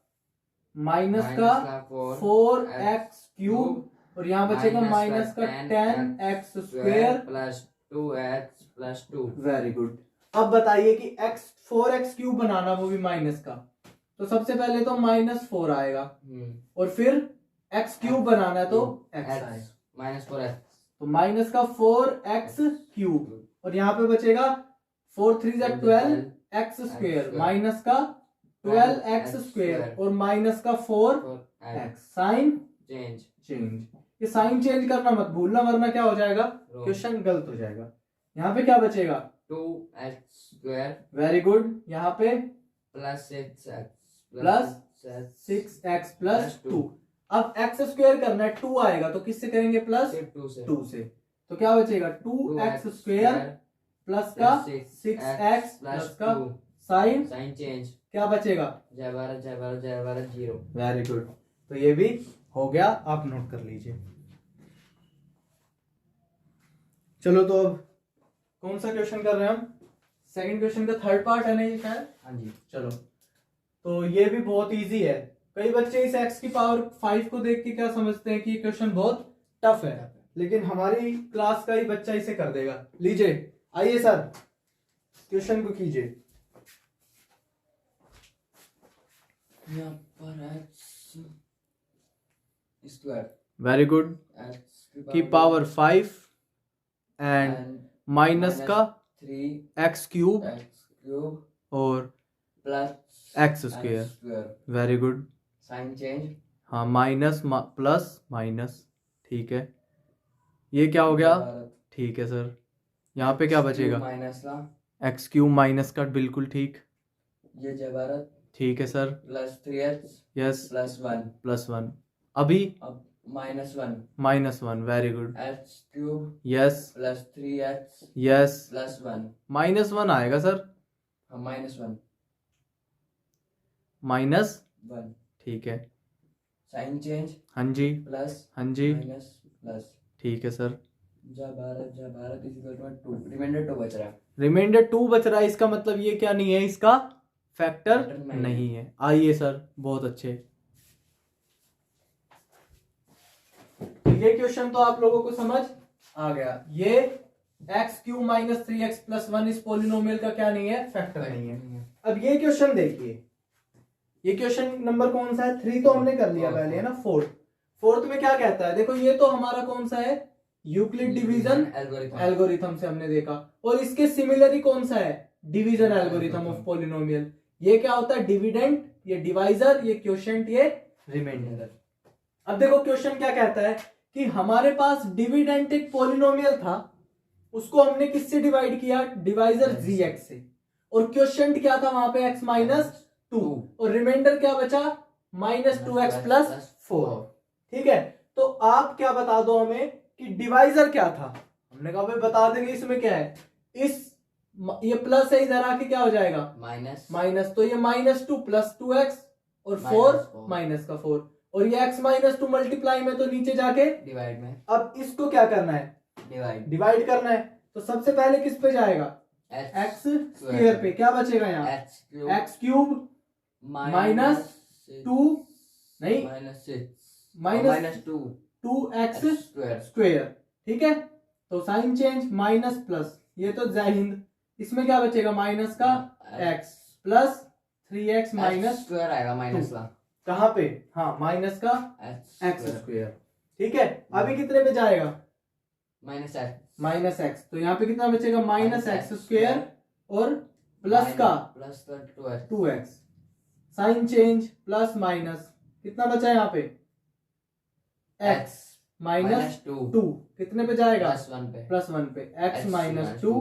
माइनस का 4x क्यूब और यहाँ बचेगा माइनस का 10x square plus 2x plus 2। Very good. अब बताइए कि x 4x क्यूब बनाना वो भी माइनस का, तो सबसे पहले तो -4 आएगा और फिर x क्यूब बनाना है तो x आएगा -4x तो माइनस का 4x क्यूब और यहाँ पे बचेगा 4 3 12 x स्क्वायर माइनस का 12x स्क्वायर और माइनस का 4x साइन चेंज। ये साइन चेंज करना मत भूलना वरना क्या हो जाएगा? क्वेश्चन गलत हो जाएगा। यहाँ पे क्या बचेगा? 2x square very good. यहाँ पे plus 6x plus 6x plus 2। अब x स्क्वायर करना है 2 आएगा तो किससे करेंगे? प्लस 2 से। तो क्या बचेगा? 2x स्क्वायर प्लस का 6x प्लस का साइन चेंज। क्या बचेगा? जय भारत जय भारत जय भारत 0। Very good. तो ये भी हो गया, आप नोट कर लीजिए। चलो तो अब कौन सा क्वेश्चन कर रहे हैं हम? सेकंड क्वेश्चन का थर्ड पार्ट है ना ये शायद? हाँ जी। चलो तो ये भी बहुत इजी है। कई बच्चे इस x की पावर 5 को देख के क्या समझते हैं कि ये क्वेश्चन बहुत टफ है, लेकिन हमारी क्लास का ही बच्चा इसे कर देगा। लीजिए आइए सर क्वेश्चन को कीजिए। यहाँ पर x स्क्वायर वेरी गुड की पावर 5 एंड माइनस का 3x क्यूब और plus x square. Very good. Sign change. हाँ माइनस प्लस माइनस ठीक है। ये क्या हो गया? ठीक है सर। यहाँ पे क्या बचेगा? माइनस का x क्यूब माइनस का बिल्कुल ठीक। ये जय भारत ठीक है sir. Plus 3x yes plus 1 अभी अब -1 -1 very good. x cube yes plus 3x yes plus 1 -1 आएगा सर। -1 -1 ठीक है। Sign change. हाँ जी प्लस हाँ जी माइनस प्लस ठीक है सर। जय भारत इक्वल टू 2 रिमाइंडर 2 बच रहा है। रिमाइंडर 2 बच रहा है, इसका मतलब ये क्या नहीं है? इसका फैक्टर फैक्टर नहीं है। आइए सर बहुत अच्छे। तो ये क्वेश्चन तो आप लोगों को समझ आ गया। ये x cube minus 3x plus 1 इस पोलिनोमियल का क्या नहीं है? फैक्टर नहीं है। अब ये क्वेश्चन देखिए, ये क्वेश्चन नंबर कौन सा है? 3 तो हमने कर लिया पहले है ना। फोर्थ में क्या कहता है? देखो ये तो हमारा कौन सा है? यूक्लिड डिवीजन एल्गोरिथम से हमने देखा। और इसके सिमिलर ही कौन सा है? Division algorithm of polynomial. ये क्या होता है? डिविडेंड, ये डिवाइजर, ये क्वोशिएंट, ये रिमाइंडर। अब देखो क्वेश्चन क्या कहता है कि हमारे पास डिविडेंड एक पोलिनोमियल था, उसको हमने किससे डिवाइड किया? डिवाइजर gx से। और क्वोशिएंट क्या था वहां पे? x -2 और रिमाइंडर क्या बचा? -2x plus 4। ठीक है। तो आप क्या बता दो हमें कि डिवाइजर क्या था? हमने कहा भाई बता देंगे। इसमें क्या है? ये प्लस है, इधर आके क्या हो जाएगा? माइनस। तो ये -2 प्लस 2x और 4 माइनस का 4 और ये x -2 मल्टीप्लाई में तो नीचे जाके डिवाइड में। अब इसको क्या करना है? डिवाइड करना है। तो सबसे पहले किस पे जाएगा? x स्क्वायर पे। क्या बचेगा यहाँ? x क्यूब -2 नहीं -2x स्क्वायर। ठीक है। तो साइन चेंज माइनस प्लस, ये तो जय हिंद। इसमें क्या बचेगा माइनस का x plus 3x minus square आएगा माइनस का कहाँ पे, हाँ माइनस का x स्क्वायर। ठीक है, अभी कितने पे जाएगा माइनस x, तो यहाँ पे कितना बचेगा माइनस x स्क्वायर और प्लस का plus 2x 2x, sign change plus minus, कितना बचा यहाँ पे x माइनस 2, कितने पे जाएगा प्लस 1 पे, x माइनस 2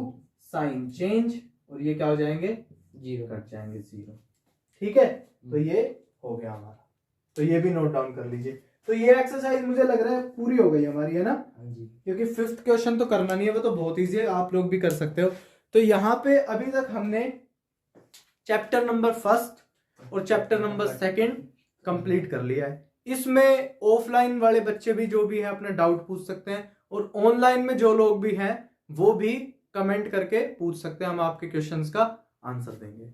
साइन चेंज, और ये क्या हो जाएंगे 0 कट जाएंगे 0। ठीक है, तो ये हो गया हमारा, तो ये भी नोट डाउन कर लीजिए। तो ये एक्सरसाइज मुझे लग रहा है पूरी हो गई हमारी, है ना, क्योंकि 5th क्वेश्चन तो करना नहीं है, वो तो बहुत इजी है, आप लोग भी कर सकते हो। तो यहाँ पे अभी तक हमने चैप्टर नंबर 1 और चैप्टर नंबर 2 कंप्लीट कर लिया है। इसमें ऑफलाइन वाले बच्चे भी जो भी है अपना डाउट पूछ सकते हैं, और ऑनलाइन में जो लोग भी हैं वो भी कमेंट करके पूछ सकते हैं, हम आपके क्वेश्चंस का आंसर देंगे।